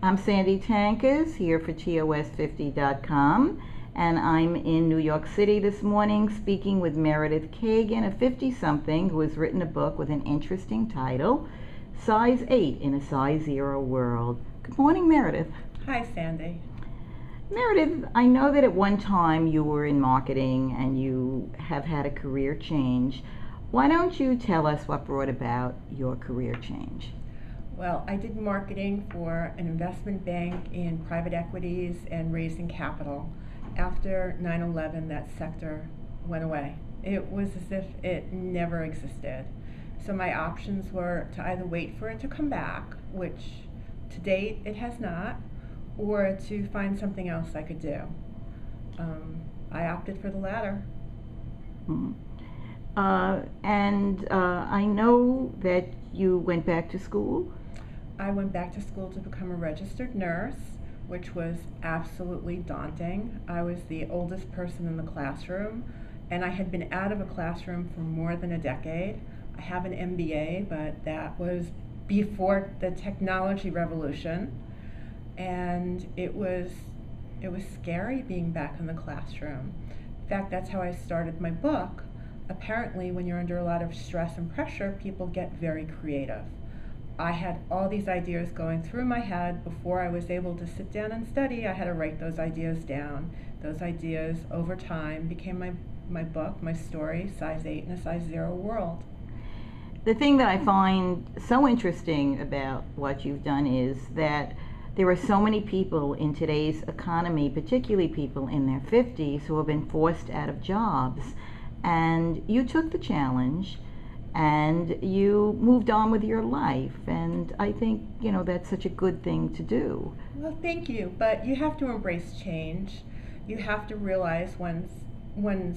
I'm Sandy Tankers here for TOS50.com, and I'm in New York City this morning speaking with Meredith Cagen, a 50-something who has written a book with an interesting title, Size 8 in a Size 0 World. Good morning, Meredith. Hi, Sandy. Meredith, I know that at one time you were in marketing and you have had a career change. Why don't you tell us what brought about your career change? Well, I did marketing for an investment bank in private equities and raising capital. After 9/11, that sector went away. It was as if it never existed. So my options were to either wait for it to come back, which to date it has not, or to find something else I could do. I opted for the latter. Mm-hmm. I know that you went back to school. I went back to school to become a registered nurse, which was absolutely daunting. I was the oldest person in the classroom, and I had been out of a classroom for more than a decade. I have an MBA, but that was before the technology revolution, and it was scary being back in the classroom. In fact, that's how I started my book. Apparently, when you're under a lot of stress and pressure, people get very creative. I had all these ideas going through my head. Before I was able to sit down and study, I had to write those ideas down. Those ideas, over time, became my book, my story, Size 8 in a Size 0 World. The thing that I find so interesting about what you've done is that there are so many people in today's economy, particularly people in their 50s, who have been forced out of jobs. And you took the challenge and you moved on with your life, and I think that's such a good thing to do. Well, thank you, but you have to embrace change. You have to realize when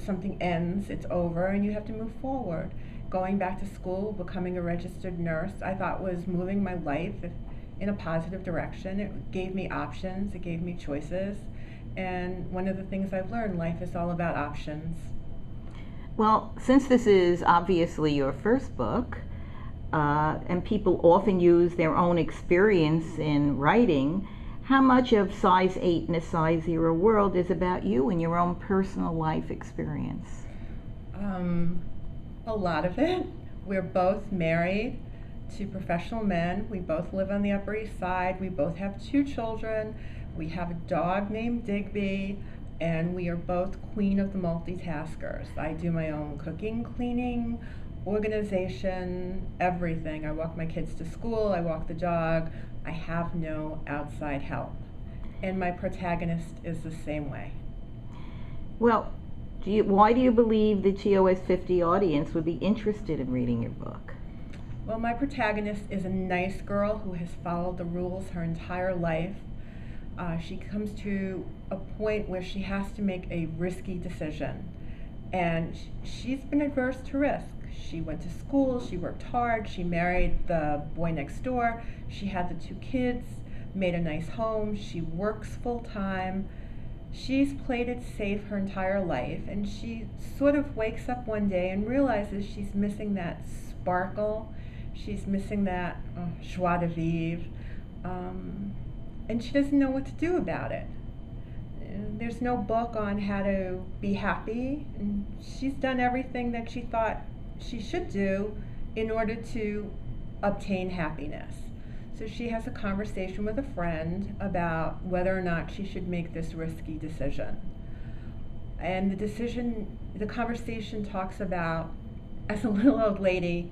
something ends, it's over, and you have to move forward. Going back to school, becoming a registered nurse, I thought was moving my life in a positive direction. It gave me options, it gave me choices, and one of the things I've learned, life is all about options. Well, since this is obviously your first book, and people often use their own experience in writing, how much of Size 8 in a Size 0 World is about you and your own personal life experience? A lot of it. We're both married to professional men. We both live on the Upper East Side. We both have 2 children. We have a dog named Digby. And we are both queen of the multitaskers. I do my own cooking, cleaning, organization, everything. I walk my kids to school, I walk the dog. I have no outside help. And my protagonist is the same way. Well, why do you believe the TOS 50 audience would be interested in reading your book? Well, my protagonist is a nice girl who has followed the rules her entire life. She comes to a point where she has to make a risky decision, and she's been adverse to risk. She went to school, she worked hard, she married the boy next door, she had the 2 kids, made a nice home, she works full-time. She's played it safe her entire life, and she sort of wakes up one day and realizes she's missing that sparkle, she's missing that joie de vivre. And she doesn't know what to do about it. There's no book on how to be happy, and she's done everything that she thought she should do in order to obtain happiness. So she has a conversation with a friend about whether or not she should make this risky decision. And the conversation talks about, as a little old lady,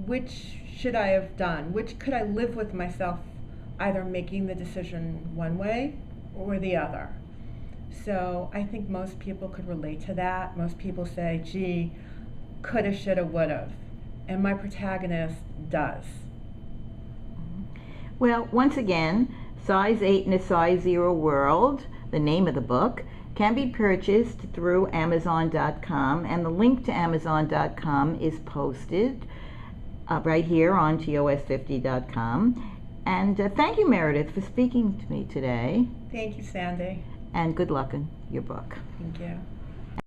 which should I have done? Which could I live with myself, either making the decision one way or the other? So I think most people could relate to that. Most people say, gee, coulda, shoulda, woulda. And my protagonist does. Well, once again, Size 8 in a Size 0 World, the name of the book, can be purchased through Amazon.com, and the link to Amazon.com is posted right here on TOS50.com. And thank you, Meredith, for speaking to me today. Thank you, Sandy. And good luck in your book. Thank you.